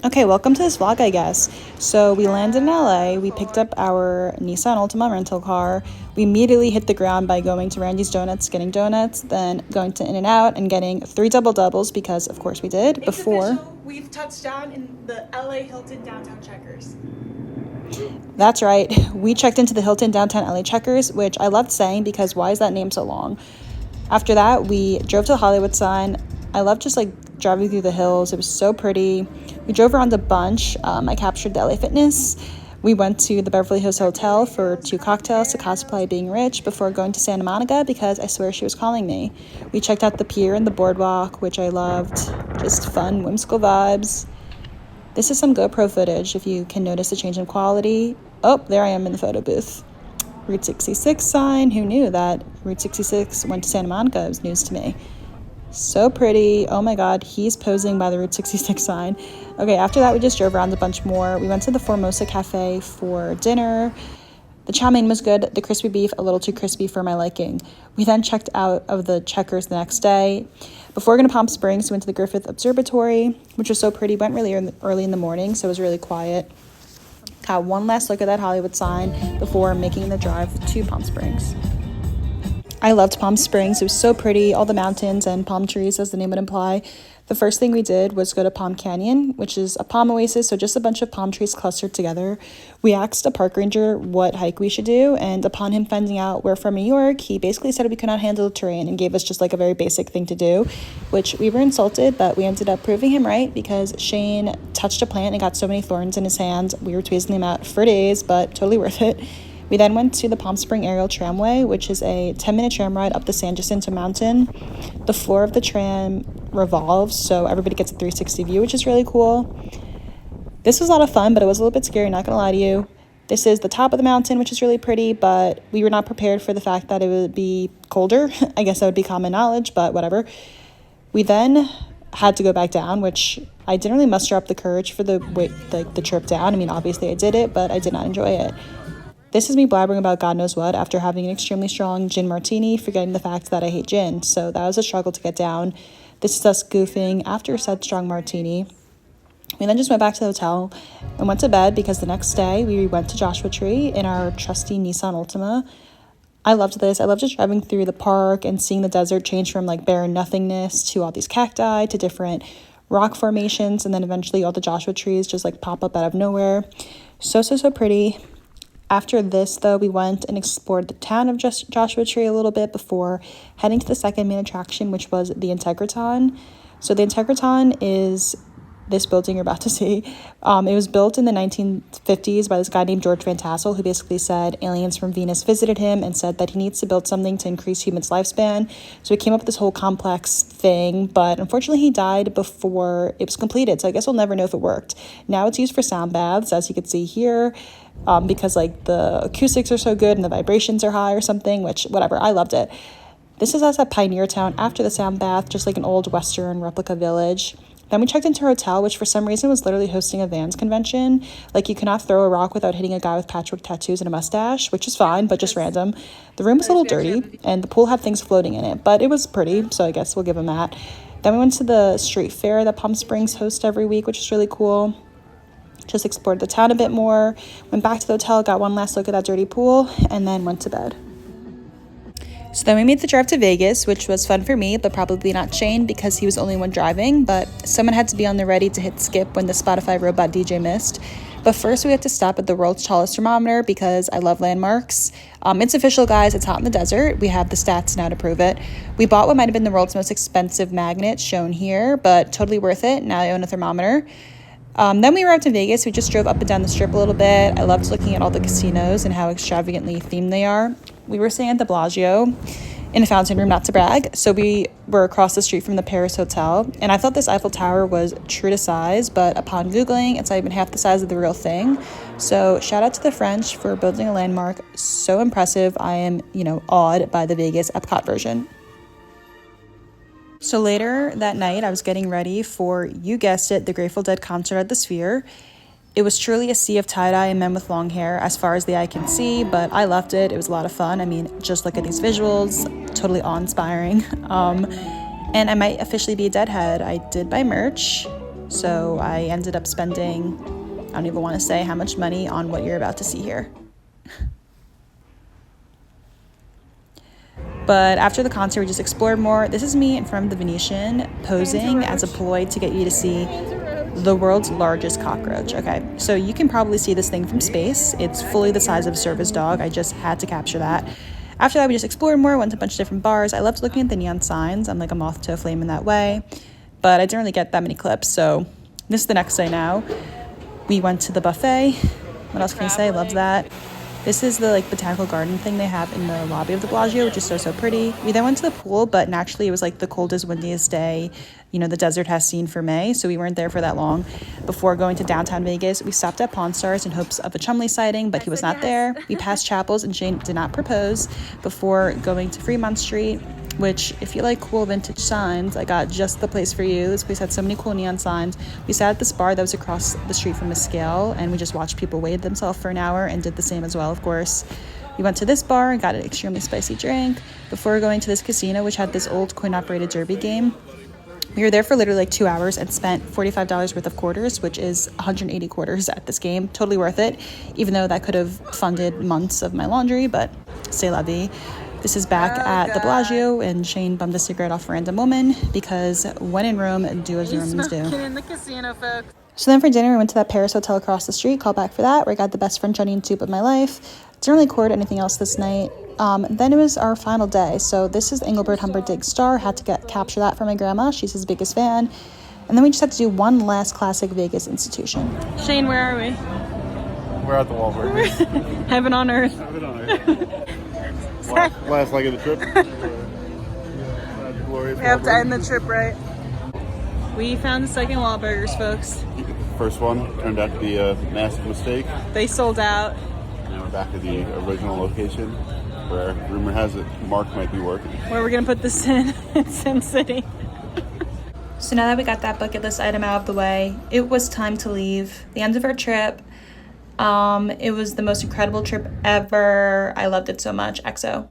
Okay, welcome to this vlog, I guess. So we landed in LA, we picked up our Nissan Altima rental car. We immediately hit the ground by going to Randy's Donuts, getting donuts, then going to In-N-Out and getting 3 double doubles because of course we did It's before. official. We've touched down in the LA Hilton downtown Checkers. That's right. We checked into the Hilton downtown LA Checkers, which I loved saying because why is that name so long? After that, we drove to the Hollywood sign. I loved just driving through the hills. It was so pretty. We drove around a bunch. I captured the LA Fitness. We went to the Beverly Hills Hotel for 2 cocktails to cosplay being rich before going to Santa Monica because I swear she was calling me. We checked out the pier and the boardwalk, which I loved. Just fun, whimsical vibes. This is some GoPro footage if you can notice the change in quality. Oh, there I am in the photo booth. Route 66 sign. Who knew that Route 66 went to Santa Monica? It was news to me. So pretty. Oh my god, he's posing by the Route 66 sign. Okay, after that we just drove around a bunch more. We went to the Formosa Cafe for dinner. The chow mein was good, the crispy beef a little too crispy for my liking. We then checked out of the Checkers the next day. Before going to Palm Springs, we went to the Griffith Observatory, which was so pretty. Went really early in the morning, so it was really quiet. Got one last look at that Hollywood sign before making the drive to Palm Springs. I loved Palm Springs. It was so pretty, all the mountains and palm trees, as the name would imply. The first thing we did was go to Palm Canyon, which is a palm oasis, so just a bunch of palm trees clustered together. We asked a park ranger what hike we should do, and upon him finding out we're from New York, he basically said we could not handle the terrain and gave us just a very basic thing to do, which we were insulted, but we ended up proving him right because Shane touched a plant and got so many thorns in his hands. We were tweezing him out for days, but totally worth it. We then went to the Palm Spring Aerial Tramway, which is a 10-minute tram ride up the San Jacinto Mountain. The floor of the tram revolves, so everybody gets a 360 view, which is really cool. This was a lot of fun, but it was a little bit scary, not gonna lie to you. This is the top of the mountain, which is really pretty, but we were not prepared for the fact that it would be colder. I guess that would be common knowledge, but whatever. We then had to go back down, which I didn't really muster up the courage for the trip down. I mean, obviously I did it, but I did not enjoy it. This is me blabbering about God knows what after having an extremely strong gin martini, forgetting the fact that I hate gin, so that was a struggle to get down. This is us goofing after said strong martini. We then just went back to the hotel and went to bed because the next day we went to Joshua Tree in our trusty Nissan Altima. I loved this. I loved just driving through the park and seeing the desert change from barren nothingness to all these cacti to different rock formations, and then eventually all the Joshua trees just pop up out of nowhere. So pretty. After this, though, we went and explored the town of Joshua Tree a little bit before heading to the second main attraction, which was the Integratron. So the Integratron is this building you're about to see. It was built in the 1950s by this guy named George Van Tassel, who basically said aliens from Venus visited him and said that he needs to build something to increase humans' lifespan. So he came up with this whole complex thing, but unfortunately he died before it was completed. So I guess we'll never know if it worked. Now it's used for sound baths, as you can see here. Because the acoustics are so good and the vibrations are high or something, which whatever, I loved it. This is us at Pioneer Town after the sound bath, just like an old Western replica village. Then we checked into our hotel, which for some reason was literally hosting a Vans convention. You cannot throw a rock without hitting a guy with patchwork tattoos and a mustache, which is fine, but just random. The room was a little dirty, and the pool had things floating in it, but it was pretty, so I guess we'll give them that. Then we went to the street fair that Palm Springs hosts every week, which is really cool. Just explored the town a bit more, went back to the hotel, got one last look at that dirty pool, and then went to bed. So then we made the drive to Vegas, which was fun for me, but probably not Shane because he was the only one driving, but someone had to be on the ready to hit skip when the Spotify robot DJ missed. But first we had to stop at the world's tallest thermometer because I love landmarks. It's official, guys. It's hot in the desert. We have the stats now to prove it. We bought what might have been the world's most expensive magnet shown here, but totally worth it. Now I own a thermometer. Then we arrived in Vegas. We just drove up and down the strip a little bit. I loved looking at all the casinos and how extravagantly themed they are. We were staying at the Bellagio in a fountain room, not to brag. So we were across the street from the Paris Hotel. And I thought this Eiffel Tower was true to size, but upon Googling, it's not even half the size of the real thing. So shout out to the French for building a landmark so impressive. I am, awed by the Vegas Epcot version. So later that night, I was getting ready for, you guessed it, the Grateful Dead concert at the Sphere. It was truly a sea of tie-dye and men with long hair as far as the eye can see, but I loved it. It was a lot of fun. I mean, just look at these visuals, totally awe-inspiring. And I might officially be a Deadhead. I did buy merch. So I ended up spending, I don't even want to say how much money on what you're about to see here. But after the concert, we just explored more. This is me in front of the Venetian posing as a ploy to get you to see the world's largest cockroach. Okay, so you can probably see this thing from space. It's fully the size of a service dog. I just had to capture that. After that, we just explored more, went to a bunch of different bars. I loved looking at the neon signs. I'm like a moth to a flame in that way. But I didn't really get that many clips, so this is the next day now. We went to the buffet. What else can you say? Loved that. This is the botanical garden thing they have in the lobby of the Bellagio, which is so pretty. We then went to the pool, but naturally it was the coldest, windiest day, the desert has seen for May, so we weren't there for that long. Before going to downtown Vegas, we stopped at Pawn Stars in hopes of a Chumley sighting, but he was not there. We passed Chapels and Shane did not propose before going to Fremont Street, which if you like cool vintage signs, I got just the place for you. This place had so many cool neon signs. We sat at this bar that was across the street from Mescal, and we just watched people wade themselves for an hour and did the same as well, of course. We went to this bar and got an extremely spicy drink before going to this casino, which had this old coin-operated derby game. We were there for literally 2 hours and spent $45 worth of quarters, which is 180 quarters at this game. Totally worth it, even though that could have funded months of my laundry, but c'est la vie. This is back at the Bellagio, and Shane bummed a cigarette off a random woman because when in Rome, do as the Romans do. In the casino, folks. So then for dinner, we went to that Paris hotel across the street, called back for that, where I got the best French onion soup of my life. Didn't really court anything else this night. Then it was our final day. So this is Engelbert Humperdinck's star. Had to capture that for my grandma. She's his biggest fan. And then we just had to do one last classic Vegas institution. Shane, where are we? We're at the Wahlburgers. Heaven on earth. Heaven on earth. Last leg of the trip. We have to end the trip right. We found the second Wahlburgers, folks. First one turned out to be a massive mistake. They sold out. Now we're back at the original location where rumor has it Mark might be working. Where we're gonna put this in Sin City. So now that we got that bucket list item out of the way, it was time to leave. The end of our trip. It was the most incredible trip ever. I loved it so much. XO.